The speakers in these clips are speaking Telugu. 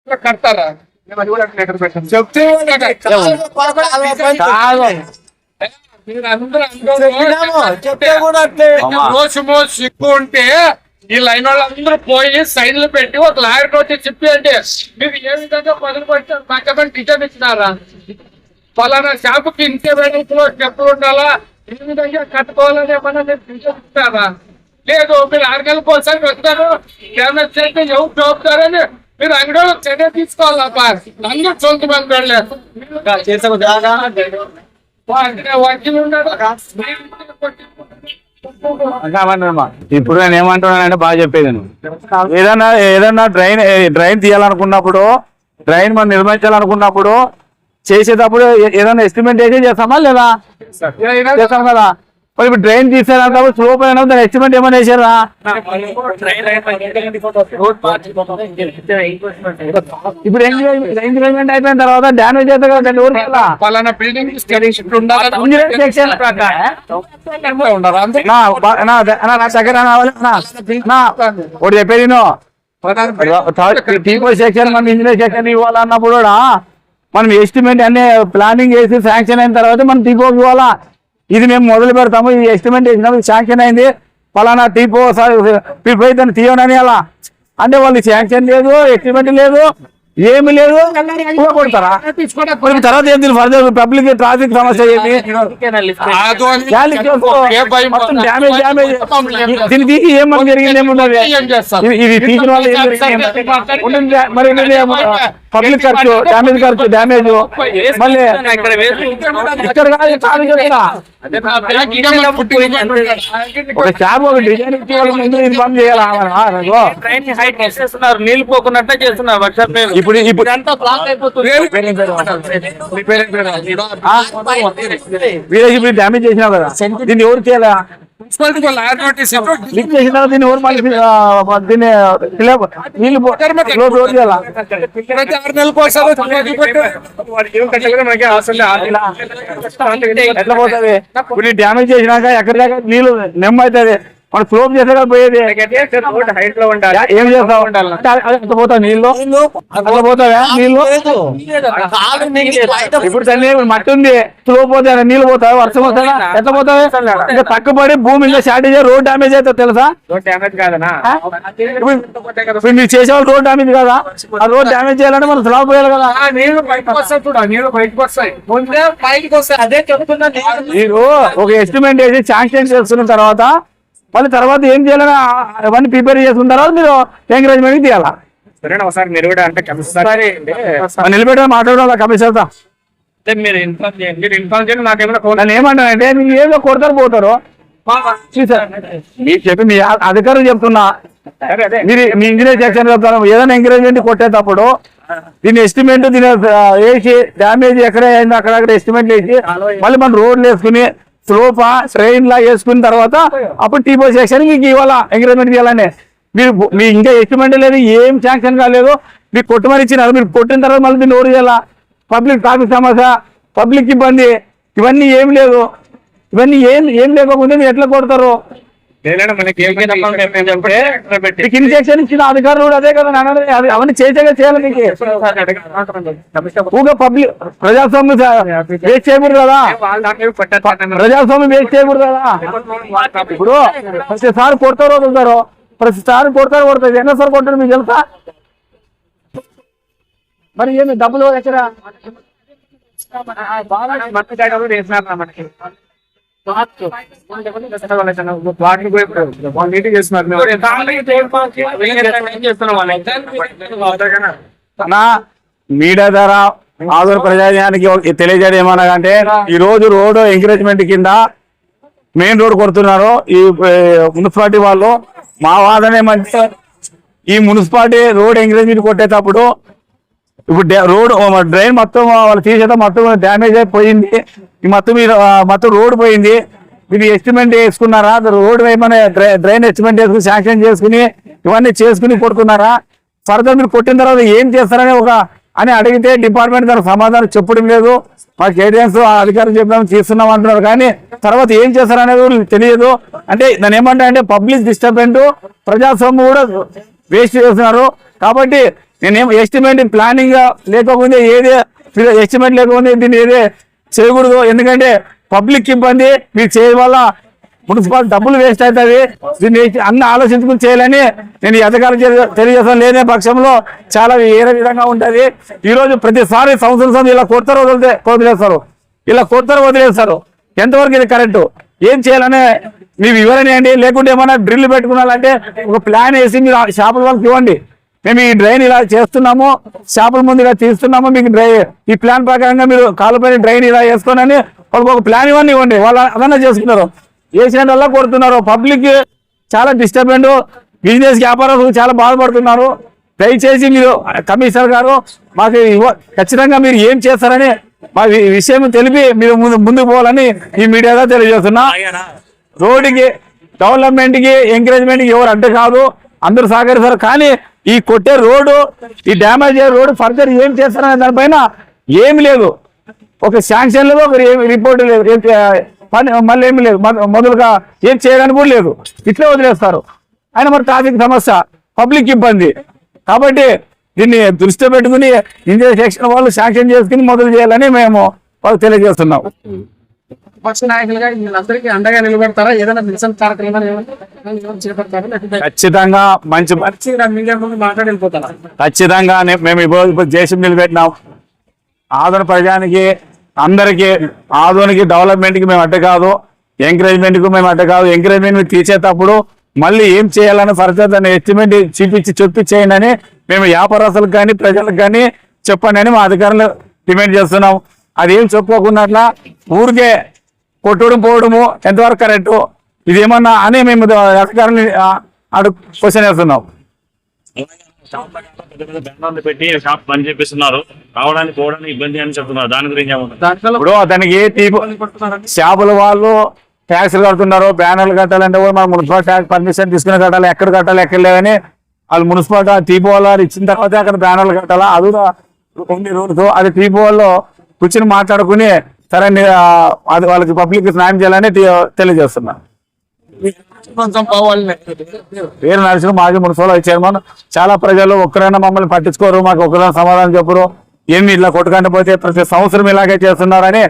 కడతారా చెప్తే సిగ్గు ఉంటే ఈ లైన్ వాళ్ళందరూ పోయి సైన్లు పెట్టి ఒక లాయర్ వచ్చి చెప్పి అంటే మీరు ఏ విధంగా మొదలు పెట్టారు పక్కన టీచర్ ఇచ్చినారా ఫలానా షాపుకి ఇంకే వెడల్పులో స్టెప్పులు ఉండాలా ఏ విధంగా కట్టుకోవాలని ఏమన్నా మీరు టీచర్ ఇస్తారా? లేదు మీరు 6 నెలలకు ఒకసారి వస్తారు ఏమైనా చేస్తే ఎవరు చూపుతారని మీరు అంగడిలో చర్య తీసుకోవాలా అందరూ సొంత మంది ఇప్పుడు నేను ఏమంటున్నానంటే బాగా చెప్పేది ఏదన్నా డ్రైన్ తీయాలనుకున్నప్పుడు డ్రైన్ మనం నిర్మించాలనుకున్నప్పుడు చేసేటప్పుడు ఏదైనా ఎస్టిమేట్ వేసి చేస్తామా లేదా? చేస్తాం కదా. మరి ఇప్పుడు డ్రైన్ తీసేటప్పుడు స్లోప్ అయినా దాని ఎస్టిమేట్ ఏమైనా వేసారా? ఇప్పుడు ఎంజాయ్మెంట్ అయిపోయిన తర్వాత డ్యామేజ్ అవుతుంది కదా దాన్ని ఒకటి చెప్పేది సెక్షన్ మనం ఇంజనీర్ సెక్షన్ ఇవ్వాలన్నప్పుడు కూడా మనం ఎస్టిమేట్ అన్ని ప్లానింగ్ చేసి శాంక్షన్ అయిన తర్వాత మనం టీపో ఇవ్వాలా. ఇది మేము మొదలు పెడతాము, ఈ ఎస్టిమేట్ చేసినప్పుడు శాంక్షన్ అయింది ఫలానా టీపో దాన్ని తీయనని అలా అంటే వాళ్ళు శాంక్షన్ లేదు, ఎస్టిమేట్ లేదు, ఏమి లేదు, కొడతారా? తర్వాత ఏం తెలియదు ఫర్దర్ పబ్లిక్ ట్రాఫిక్ సమస్య ఏమి దీన్ని తీసి ఏమని జరిగింది ఏముంటది? ఇది తీసిన వాళ్ళు మరి పబ్లిక్ ఖర్చు, డ్యామేజ్ మళ్ళీ ఇక్కడ ఒక స్టాప్ ఒక డిజైన్ ఇచ్చి వాళ్ళకి ఇన్ఫార్మ్ చేయాలా? నీళ్ళు పోకున్నట్టే చేస్తున్నారు వర్షం. ఇప్పుడు డ్యామేజ్ చేసినావు కదా, దీన్ని ఎవరు చేయాలా? లిఫ్ట్ చేసిన దీన్ని ఎవరు మళ్ళీ దీన్ని నీళ్ళు చేయాలా? ఎట్లా పోతుంది? ఇప్పుడు డ్యామేజ్ చేసినాక ఎక్కడి దాకా నీళ్ళు నెమ్మవుతుంది, మనం ఫ్లోప్ చేసే పోయేది. ఏం చేస్తా అట్లా పోతావు నీళ్ళు, అట్లా పోతావా నీళ్ళు? ఇప్పుడు దాన్ని మట్టి ఉంది, ఫ్లో పోతా నీళ్ళు పోతావు, వర్షం వస్తావా ఎట్లా పోతావా? ఇంకా తక్కువపడి భూమి ఇంకా షార్టేజ్ రోడ్ డ్యామేజ్ అవుతుంది తెలుసా? ఇప్పుడు మీరు చేసేవాళ్ళు రోడ్ డ్యామేజ్ కదా, ఆ రోడ్ డ్యామేజ్ చేయాలంటే మనం స్లాబ్ పోయాలి కదా. నీళ్ళు బయటకు వస్తాయి చూడ, నీళ్ళు బయటకు వస్తాయి, ముందే బయటకు వస్తాయి. అదే చెప్తున్నా మీరు ఒక ఎస్టిమేట్ వేసి శాంక్షన్ చేసుకున్న తర్వాత మళ్ళీ తర్వాత ఏం చేయాలని అవన్నీ ప్రిపేర్ చేసుకున్న తర్వాత మీరు ఎంకరేజ్మెంట్ తీయాలా? సరేనా ఒకసారి మీరు కూడా అంటే నిలబెట్టే మాట్లాడాలా కమిషన్తో? మీరు ఇన్ఫార్మ్ చేయండి. నన్ను ఏమంటానంటే మీరు ఏదో కొడతారు పోతారు మీరు చెప్పి మీ అధికారులు చెప్తున్నా, మీరు మీ ఇంజనీర్ సెక్షన్ చెప్తాను ఏదైనా ఎంకరేజ్మెంట్ కొట్టేటప్పుడు దీని ఎస్టిమేట్ దీని వేసి డ్యామేజ్ ఎక్కడ అయిందో అక్కడక్కడ ఎస్టిమేట్ వేసి మళ్ళీ మనం రోడ్లు వేసుకుని స్లోపా ట్రైన్ లా వేసుకున్న తర్వాత అప్పుడు టీపో సెక్షన్ మీకు ఇవ్వాలా, ఎంకరేజ్మెంట్ ఇవ్వాలని. మీరు మీ ఇంకా ఎస్టిమేట్ లేదు, ఏం శాంక్షన్ కాలేదు, మీకు కొట్టుమని ఇచ్చినారు, మీరు కొట్టిన తర్వాత మళ్ళీ దీన్ని ఓడి చేయాలా? పబ్లిక్ ట్రాఫిక్ సమస్య, పబ్లిక్ ఇబ్బంది, ఇవన్నీ ఏం లేదు. ఇవన్నీ ఏం లేకపోతే మీరు ఎట్లా కొడతారు? ఇన్స్ట్రక్షన్ ఇచ్చిన అధికారులు కూడా అదే కదా అవన్నీ చేసేగా చేయాలి. మీకు పబ్లిక్ ప్రజాస్వామ్యం వేస్ట్ చేయకూడదు కదా, ప్రజాస్వామ్యం వేస్ట్ చేయకూడదు కదా. ఇప్పుడు ప్రతిసారి కొడతారు వదులుతారు, ప్రతిసారి కొడతారు ఎన్నోసారి కొట్టారు మీకు తెలుసా? మరి ఏమి డబ్బులు ఎక్కడ మనకి మీడియా ద్వారా ఆదరణ ప్రజానికి తెలియజేయడం ఏమన్నా అంటే ఈ రోజు రోడ్ ఎంకరేజ్మెంట్ కింద మెయిన్ రోడ్ కొడుతున్నారు ఈ మున్సిపాలిటీ వాళ్ళు. మా వాదన ఏమంటే ఈ మున్సిపాలిటీ రోడ్ ఎంకరేజ్మెంట్ కొట్టేటప్పుడు ఇప్పుడు రోడ్ డ్రైన్ మొత్తం వాళ్ళు తీసేదా మొత్తం డ్యామేజ్ అయిపోయింది, ఈ మొత్తం రోడ్ పోయింది. మీరు ఎస్టిమేట్ వేసుకున్నారా? రోడ్ ఏమైనా డ్రైన్ ఎస్టిమేట్ వేసుకుని శాంక్షన్ చేసుకుని ఇవన్నీ చేసుకుని కొడుకున్నారా? ఫర్దర్ మీరు కొట్టిన తర్వాత ఏం చేస్తారని అని అడిగితే డిపార్ట్మెంట్ దానికి సమాధానం చెప్పడం లేదు. మాకు ఏడియన్స్ అధికారులు చెప్పడం చేస్తున్నాం అంటున్నారు, కానీ తర్వాత ఏం చేస్తారనేది తెలియదు. అంటే దాన్ని ఏమంటారంటే పబ్లిక్ డిస్టర్బెన్స్, ప్రజాస్వామ్యం కూడా వేస్ట్ చేస్తున్నారు. కాబట్టి నేనేం ఎస్టిమేట్ ప్లానింగ్ లేకపోతే ఏదే ఎస్టిమేట్ లేకపోతే దీన్ని ఏదే చేయకూడదు. ఎందుకంటే పబ్లిక్ ఇబ్బంది మీరు చేయడం వల్ల మున్సిపాలిటీ డబ్బులు వేస్ట్ అవుతుంది. దీన్ని అన్ని ఆలోచించుకుని చేయాలని నేను అధికారం తెలియజేస్తాను. లేని పక్షంలో చాలా వేరే విధంగా ఉంటుంది. ఈరోజు ప్రతిసారి సంవత్సరం ఇలా కొడతారు వదిలేస్తారు, ఇలా కొడతారు వదిలేస్తారు. ఎంతవరకు ఇది కరెక్ట్? ఏం చేయాలని మీ వివరణ ఇవ్వండి. లేకుంటే ఏమైనా డ్రిల్ పెట్టుకున్నారంటే ఒక ప్లాన్ వేసి మీరు షాపుల వాళ్ళకి ఇవ్వండి. మేము ఈ డ్రైన్ ఇలా చేస్తున్నాము, షాపుల ముందు ఇలా తీస్తున్నాము, మీకు ఈ ప్లాన్ ప్రకారంగా మీరు కాలుపైన డ్రైన్ ఇలా వేసుకోనని వాళ్ళకి ఒక ప్లాన్ ఇవ్వండి. వాళ్ళు అదన్నా చేసుకున్నారు. వేసిన వల్ల కొడుతున్నారు. పబ్లిక్ చాలా డిస్టర్బెండ్, బిజినెస్ వ్యాపారస్తులు చాలా బాధపడుతున్నారు. దయచేసి మీరు కమిషనర్ గారు మాకు ఖచ్చితంగా మీరు ఏం చేస్తారని మా విషయం తెలిపి మీరు ముందుకు పోవాలని ఈ మీడియాగా తెలియజేస్తున్నా. రోడ్డుకి డెవలప్మెంట్ కి ఎంకరేజ్మెంట్ కి ఎవరు అడ్డు కాదు, అందరూ సహకరిస్తారు. కానీ ఈ కొట్టే రోడ్డు, ఈ డ్యామేజ్ అయ్యే రోడ్డు ఫర్దర్ ఏం చేస్తారనే దానిపైన ఏమి లేదు. ఒక శాంక్షన్ లేదు, ఒక రిపోర్ట్ లేదు, పని మళ్ళీ ఏమి లేదు, మొదలుగా ఏం చేయడానికి కూడా లేదు. ఇట్లే వదిలేస్తారు. ఆయన మరి ట్రాఫిక్ సమస్య, పబ్లిక్ ఇబ్బంది. కాబట్టి దీన్ని దృష్టిలో పెట్టుకుని ఇంజనీర్ సెక్షన్ వాళ్ళు శాంక్షన్ చేసుకుని మొదలు చేయాలని మేము వాళ్ళు తెలియజేస్తున్నాం. పక్ష నాయకులుగా వీళ్ళందరికీ అండగా నిలబెడతారా? ఏదైనా మిషన్ కార్యక్రమాలు చేపడతారా? ఖచ్చితంగా మంచి మీడియా ముందు మాట్లాడి వెళ్ళిపోతారా? ఖచ్చితంగా మేము ఇప్పుడు దేశం నిలబెట్టినాం. ఆధునిక ప్రజానికి అందరికీ ఆధునిక డెవలప్మెంట్ కి మేము అడ్డు కాదు, ఎంకరేజ్మెంట్ కు మేము అడ్డు కాదు. ఎంకరేజ్మెంట్ తీసేటప్పుడు మళ్ళీ ఏం చేయాలని ఫర్దర్ దాన్ని ఎస్టిమేట్ చూపించేయండి అని మేము వ్యాపారస్తులకు కానీ ప్రజలకు కానీ చెప్పండి అని మా అధికారులు డిమాండ్ చేస్తున్నాం. అది ఏం చెప్పుకోకున్నట్లా ఊరికే కొట్టడం పోవడము ఎంతవరకు కరెక్టు, ఇది ఏమన్నా అని మేము అధికారులు క్వశ్చన్ వేస్తున్నాం. పెట్టి షాప్ బంద్ చేపిస్తున్నారు, రావడానికి పోవడానికి ఇబ్బంది అని చెప్తున్నారు. దాని గురించి ఇప్పుడు దానికి షాపుల వాళ్ళు ట్యాక్స్లు కడుతున్నారు. బ్యానర్లు కట్టాలంటే కూడా మనం మున్సిపల్ ట్యాక్స్ పర్మిషన్ తీసుకుని కట్టాలి. ఎక్కడ కట్టాలి ఎక్కడ లేవని వాళ్ళు మున్సిపాలిటీ టీపీ వాళ్ళు ఇచ్చిన తర్వాత అక్కడ బ్యానర్లు కట్టాలా. అది కూడా కొన్ని రోజులు అది టీపీ వాళ్ళు కూర్చొని మాట్లాడుకుని సరే అది వాళ్ళకి పబ్లిక్ న్యాయం చేయాలని తెలియజేస్తున్నా. పేరు నరసింహ, మాజీ మున్సిపల్ చైర్మన్. చాలా ప్రజలు ఒక్కరైనా మమ్మల్ని పట్టించుకోరు, మాకు ఒక్కరైనా సమాధానం చెప్పరు. ఏమి ఇట్లా కొట్టుకుంటూ పోతే ప్రతి సంవత్సరం ఇలాగే చేస్తున్నారని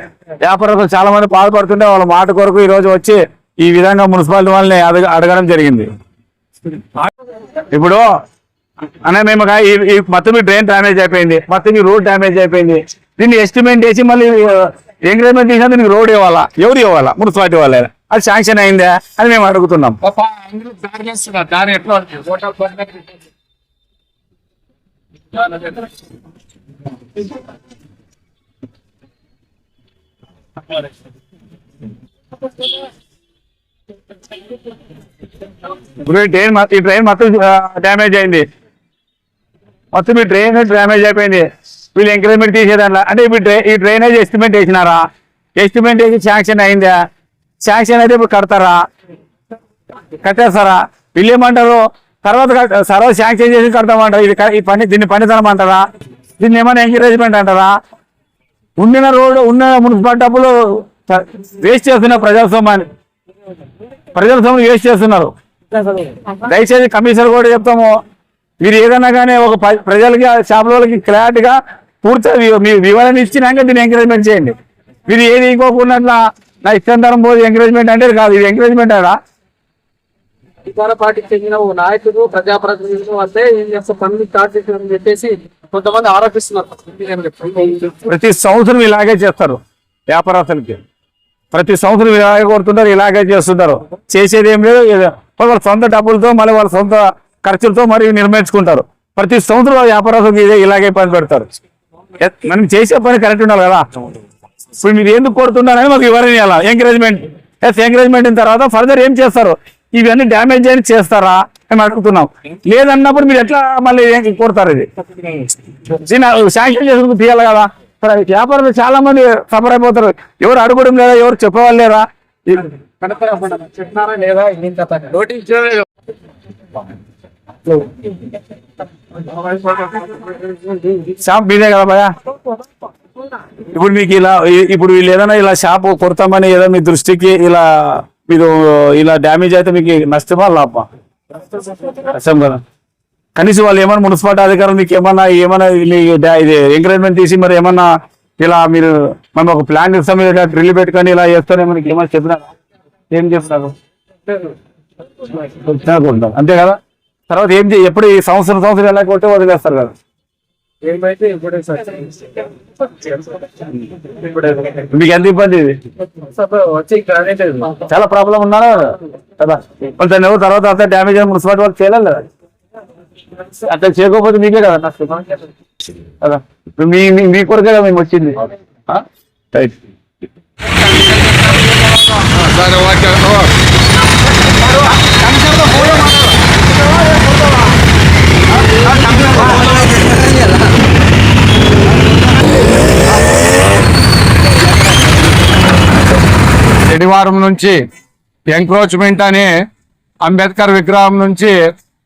వ్యాపారస్తులు చాలా మంది బాధపడుతుంటే వాళ్ళ మాట కొరకు ఈ రోజు వచ్చి ఈ విధంగా మున్సిపాలిటీ వాళ్ళని అడగడం జరిగింది. ఇప్పుడు అనే మేము మొత్తం డ్రైన్ డ్యామేజ్ అయిపోయింది, మొత్తం రోడ్ డ్యామేజ్ అయిపోయింది. దీన్ని ఎస్టిమేట్ చేసి మళ్ళీ ఎంకరేజ్మెంట్ చేసినా దీనికి రోడ్ ఇవ్వాలా? ఎవరు ఇవ్వాలా? మున్సిపాలిటీ వాళ్ళే. అది శాంక్షన్ అయిందా అని మేము అడుగుతున్నాం. దారి ఎట్లా ఇప్పుడు ఈ ట్రైన్ మొత్తం డ్యామేజ్ అయింది, మొత్తం ఈ ట్రైన్ డ్యామేజ్ అయిపోయింది. వీళ్ళు ఎంకరేజ్మెంట్ తీసేదాంట్లో అంటే ఇప్పుడు ఈ డ్రైనేజ్ ఎస్టిమేట్ వేసినారా? ఎస్టిమేట్ వేసి శాంక్షన్ అయిందా? శాంక్షన్ అయితే ఇప్పుడు కడతారా? కట్టేస్తారా? వీళ్ళు ఏమంటారు తర్వాత సర్వ శాంక్షన్ చేసి కడతామంటారు. ఈ పని దీన్ని పనితనం అంటారా? దీన్ని ఏమైనా ఎంకరేజ్మెంట్ అంటారా? ఉండిన రోడ్డు ఉన్న మున్సిపల్ డబ్బులు వేస్ట్ చేస్తున్నారు. ప్రజాస్వామ్యాన్ని వేస్ట్ చేస్తున్నారు. దయచేసి కమిషనర్ కూడా చెప్తాము, మీరు ఏదన్నా కానీ ఒక ప్రజలకి షాపుల వాళ్ళకి క్లారిటీగా పూర్తిగా వివరణ ఇచ్చినాక దీన్ని ఎంకరేజ్మెంట్ చేయండి. మీరు ఏది ఇంకోకుండా నా ఇష్టం పోదు ఎంకరేజ్మెంట్ అంటే కాదు. ఇది ఎంకరేజ్మెంట్ అలా అధికార పార్టీకి చెందిన ఓ నాయకుడు ప్రజాప్రతినిధులు వస్తే ఏం చేస్తా పనులు స్టార్ట్ చేశారని చెప్పేసి కొంతమంది ఆరోపిస్తున్నారు. ప్రతి సంవత్సరం ఇలాగే చేస్తారు వ్యాపారస్తులకి. ప్రతి సంవత్సరం ఇలాగే కొడుతుంటారు, ఇలాగే చేస్తుంటారు. చేసేది ఏం లేదు. వాళ్ళ సొంత డబ్బులతో మళ్ళీ వాళ్ళ సొంత ఖర్చులతో మరి నిర్మించుకుంటారు. ప్రతి సంవత్సరం వ్యాపారస్తులు ఇలాగే పని పెడతారు. మనం చేసే పని కరెక్ట్ ఉండాలి కదా. ఇప్పుడు మీరు ఎందుకు కొడుతున్నారని మాకు వివరణ ఇవ్వాలి. ఎంకరేజ్మెంట్ అయిన తర్వాత ఫర్దర్ ఏం చేస్తారు? ఇవన్నీ డ్యామేజ్ అని చేస్తారా అని అడుగుతున్నాం. లేదన్నప్పుడు మీరు ఎట్లా మళ్ళీ కొడతారు? ఇది శాంక్షన్ చేసుకుని తీయాలి కదా. వ్యాపారులు చాలా మంది సఫర్ అయిపోతారు. ఎవరు అడగడం లేదా, ఎవరు చెప్పేవాళ్ళు లేదా? చెప్పినారా లేదా? షాప్ మీదే కదా భయ. ఇప్పుడు మీకు ఇప్పుడు వీళ్ళు ఏదైనా ఇలా షాప్ కొడతామని ఏదో మీ దృష్టికి మీరు ఇలా డ్యామేజ్ అయితే మీకు నష్టమా లాభమా? నష్టం కదా. కనీసం వాళ్ళు ఏమన్నా మున్సిపాలిటీ అధికారులు మీకు ఏమన్నా ఇది ఎంకరేజ్మెంట్ తీసి మరి ఏమన్నా ఇలా మీరు మనం ఒక ప్లాన్ ఇస్తాం డ్రిల్ పెట్టుకొని ఇలా చేస్తారేమో మీకు ఏమన్నా చెప్పినారా? ఏం చెప్తారు అంతే కదా. తర్వాత ఏం ఎప్పుడు ఈ సంవత్సరం ఎలా కొట్టి వదిలేస్తారు కదా. మీకు ఎంత ఇబ్బంది ఇది? చాలా ప్రాబ్లం ఉన్నారా కదా. దాన్ని ఎవరు తర్వాత డ్యామేజ్ అయిన మున్సిపాలిటీ వాళ్ళు చేయాలి కదా. అట్లా చేయకపోతే మీకే కదా నష్టం కదా. మీ కొరకే కదా మేము వచ్చింది. రైట్. శనివారం నుంచి ఎంక్రోచ్మెంట్ అని అంబేద్కర్ విగ్రహం నుంచి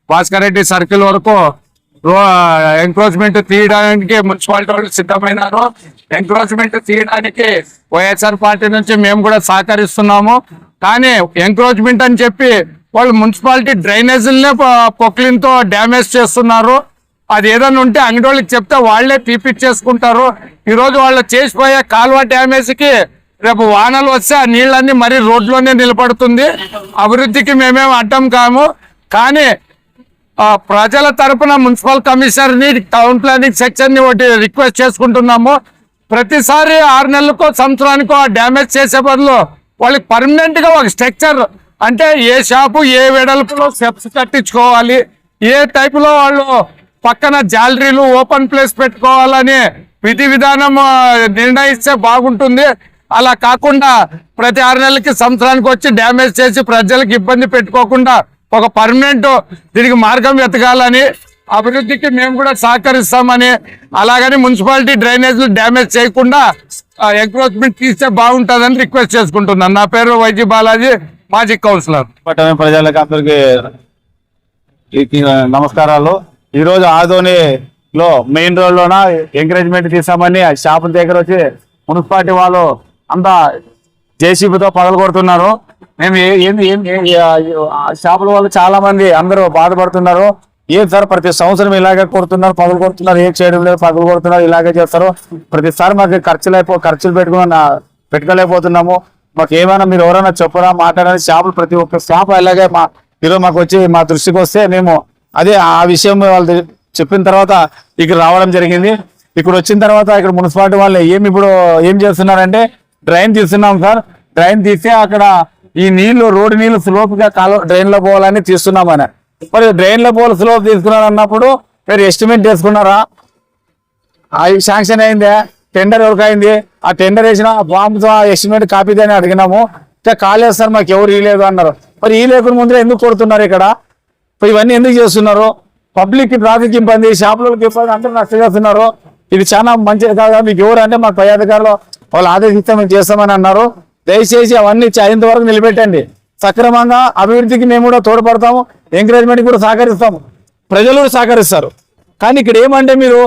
భాస్కర్ రెడ్డి సర్కిల్ వరకు ఎంక్రోచ్మెంట్ తీయడానికి మున్సిపాలిటీ వాళ్ళు సిద్ధమైనారు. ఎంక్రోచ్మెంట్ తీయడానికి వైఎస్ఆర్ పార్టీ నుంచి మేము కూడా సహకరిస్తున్నాము. కానీ ఎంక్రోచ్మెంట్ అని చెప్పి వాళ్ళు మున్సిపాలిటీ డ్రైనేజీలనే పొక్లిన్తో డ్యామేజ్ చేస్తున్నారు. అది ఏదైనా ఉంటే అంగడోళ్ళకి చెప్తే వాళ్లే తీపిచ్చేసుకుంటారు. ఈరోజు వాళ్ళు చేసిపోయే కాలువ డ్యామేజ్కి రేపు వానలు వస్తే ఆ నీళ్ళన్నీ మరీ రోడ్లోనే నిలబడుతుంది. అభివృద్ధికి మేమేం అడ్డం కాము. కానీ ప్రజల తరపున మున్సిపల్ కమిషనర్ని టౌన్ ప్లానింగ్ సెక్షన్ని ఒకటి రిక్వెస్ట్ చేసుకుంటున్నాము. ప్రతిసారి 6 నెలలకో సంవత్సరానికో డ్యామేజ్ చేసే బదులు వాళ్ళకి పర్మనెంట్ గా ఒక స్ట్రక్చర్ అంటే ఏ షాపు ఏ వెడల్పులో స్టెప్స్ కట్టించుకోవాలి, ఏ టైపులో వాళ్ళు పక్కన జాలరీలు ఓపెన్ ప్లేస్ పెట్టుకోవాలని విధి విధానం నిర్ణయిస్తే బాగుంటుంది. అలా కాకుండా ప్రతి 6 నెలలకి సంవత్సరానికి వచ్చి డ్యామేజ్ చేసి ప్రజలకు ఇబ్బంది పెట్టుకోకుండా ఒక పర్మనెంట్ దీనికి మార్గం వెతకాలని, అభివృద్ధికి మేము కూడా సహకరిస్తామని, అలాగని మున్సిపాలిటీ డ్రైనేజీలు డ్యామేజ్ చేయకుండా ఎంక్రోచ్మెంట్ తీస్తే బాగుంటుందని రిక్వెస్ట్ చేసుకుంటున్నాను. నా పేరు వైజీ బాలాజీ, మాజీ కౌన్సిలర్. పట్టణ ప్రజలకు అందరికి నమస్కారాలు. ఈ రోజు ఆదోనిలో మెయిన్ రోడ్ లోన ఎంకరేజ్మెంట్ తీసామని షాపుల దగ్గర వచ్చి మున్సిపాలిటీ వాళ్ళు అంతా జేసీబీతో పగలు కొడుతున్నారు. మేము షాపుల వాళ్ళు చాలా మంది అందరూ బాధపడుతున్నారు. ఏం సార్ ప్రతి సంవత్సరం ఇలాగే కొడుతున్నారు, పగలు కొడుతున్నారు, ఏం చేయడం లేదు, పగలు కొడుతున్నారు, ఇలాగే చేస్తారు. ప్రతిసారి మాకు ఖర్చులు పెట్టుకోలేకపోతున్నాము. మాకు ఏమైనా మీరు ఎవరైనా చెప్పరా మాట్లాడాలి. షాపులు ప్రతి ఒక్క షాప్ అలాగే ఈరోజు మాకు వచ్చి మా దృష్టికి వస్తే మేము అదే ఆ విషయం వాళ్ళు చెప్పిన తర్వాత ఇక్కడ రావడం జరిగింది. ఇక్కడ వచ్చిన తర్వాత ఇక్కడ మున్సిపాలిటీ వాళ్ళు ఇప్పుడు ఏం చేస్తున్నారంటే డ్రైన్ తీస్తున్నాం సార్. డ్రైన్ తీస్తే అక్కడ ఈ నీళ్లు రోడ్డు నీళ్లు స్లోప్ గా డ్రైన్ లో పోవాలని తీస్తున్నామని. మరి డ్రైన్ లో పోవాలి స్లోప్ తీసుకున్నారు అన్నప్పుడు మీరు ఎస్టిమేట్ చేసుకున్నారా? అవి శాంక్షన్ అయిందే, టెండర్ ఎవరికి అయింది? ఆ టెండర్ వేసిన బాంబు ఎస్టిమేట్ కాపీ అని అడిగినాము. కాలేదు సార్ మాకు ఎవరు ఇవ్వలేదు అన్నారు. మరి ఈ లేకుండా ముందు ఎందుకు కొడుతున్నారు? ఇక్కడ ఇవన్నీ ఎందుకు చేస్తున్నారు? పబ్లిక్ ట్రాఫిక్ ఇబ్బంది, షాపులకు ఇబ్బంది, అందరూ నష్టం చేస్తున్నారు. ఇది చాలా మంచిది కాదా? మీకు ఎవరు అంటే మాకు పై అధికారులు వాళ్ళు ఆదేశిస్తే మేము చేస్తామని అన్నారు. దయచేసి అవన్నీ అయ్యేంత వరకు నిలబెట్టండి. సక్రమంగా అభివృద్ధికి మేము కూడా తోడ్పడతాము, ఎంకరేజ్మెంట్ కూడా సహకరిస్తాము, ప్రజలు కూడా సహకరిస్తారు. కానీ ఇక్కడ ఏమంటే మీరు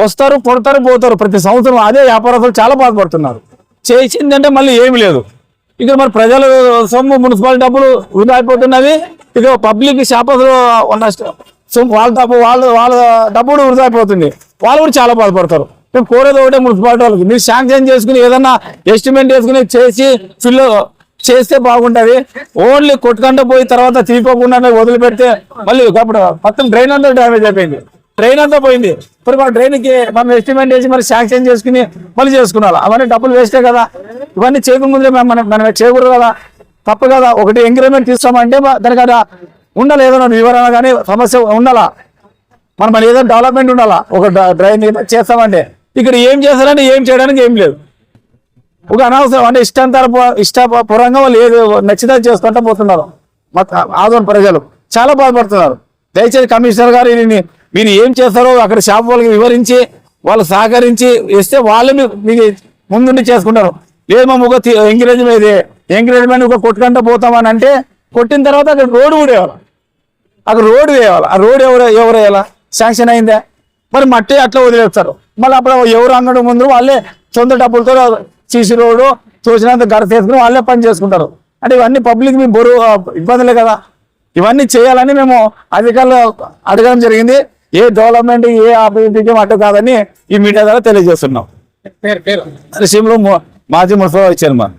వస్తారు, కొడతారు, పోతారు. ప్రతి సంవత్సరం అదే వ్యాపారస్తులు చాలా బాధపడుతున్నారు. చేసిందంటే మళ్ళీ ఏమి లేదు. ఇక మరి ప్రజలు సొమ్ము మున్సిపాలిటీ డబ్బులు వృధా అయిపోతున్నవి. ఇక పబ్లిక్ షాపర్లు వాళ్ళ డబ్బులు వృధా అయిపోతుంది. వాళ్ళు కూడా చాలా బాధపడతారు. మేము కోరేది ఒకటే మున్సిపాలిటీ వాళ్ళకి, మీరు శాంక్షన్ చేసుకుని ఏదన్నా ఎస్టిమేట్ చేసుకుని చేసి ఫిల్ చేస్తే బాగుంటుంది. ఓన్లీ కొట్టుకుంటూ పోయి తర్వాత తీసుకోకుండా వదిలిపెడితే మళ్ళీ అప్పుడు మొత్తం డ్రైన్ అంతా డ్యామేజ్ అయిపోయింది, డ్రైన్ అంతా పోయింది. మరి మా డ్రైన్కి మనం ఎస్టిమేట్ చేసి మరి శాంక్షన్ చేసుకుని మళ్ళీ చేసుకున్నాం. అవన్నీ డబ్బులు వేస్టే కదా. ఇవన్నీ చేయకముందే మనం చేయకూడదు కదా, తప్పు కదా. ఒకటి ఎంకరేజ్మెంట్ తీస్తామంటే దానికి అది ఉండాలి, ఏదైనా వివరణ కానీ సమస్య ఉండాలా, మనం ఏదైనా డెవలప్మెంట్ ఉండాలా. ఒక డ్రైన్ చేస్తామంటే ఇక్కడ ఏం చేస్తారంటే ఏం చేయడానికి ఏం లేదు. ఒక అనవసరం అంటే ఇష్టపూర్వంగా వాళ్ళు ఏది నచ్చితే చేసుకుంటూ పోతున్నారు. ఆదోని ప్రజలు చాలా బాధపడుతున్నారు. దయచేసి కమిషనర్ గారు మీరు ఏం చేస్తారో అక్కడ షాప్ వాళ్ళకి వివరించి వాళ్ళు సహకరించి ఇస్తే వాళ్ళు మీకు ముందుండి చేసుకుంటారు. లేదు మా ఒక ఎంకరేజ్మెంట్ ఒక కొట్టుకుంటూ పోతామని అంటే కొట్టిన తర్వాత అక్కడ రోడ్డు కూడా వేయాలి, అక్కడ రోడ్డు వేయాలి. ఆ రోడ్డు ఎవరు వేయాలా? శాంక్షన్ అయిందా? మరి మట్టి అట్లా వదిలేస్తారు. మళ్ళీ అప్పుడు ఎవరు అంగడి ముందు వాళ్ళే సొంత డబ్బులతో సీసీ రోడ్డు చూసినంత గడ చేసుకుని వాళ్ళే పని చేసుకుంటారు. అంటే ఇవన్నీ పబ్లిక్ మీ బరువు ఇబ్బందులే కదా. ఇవన్నీ చేయాలని మేము అధికారులు అడగడం జరిగింది. ఏ డెవలప్మెంట్ ఏ అభివృద్ధికి అడ్డు కాదని ఈ మీడియా ద్వారా తెలియజేస్తున్నాం. పేరు నరసింహులు మాజీ మున్సిపల్ చైర్మన్.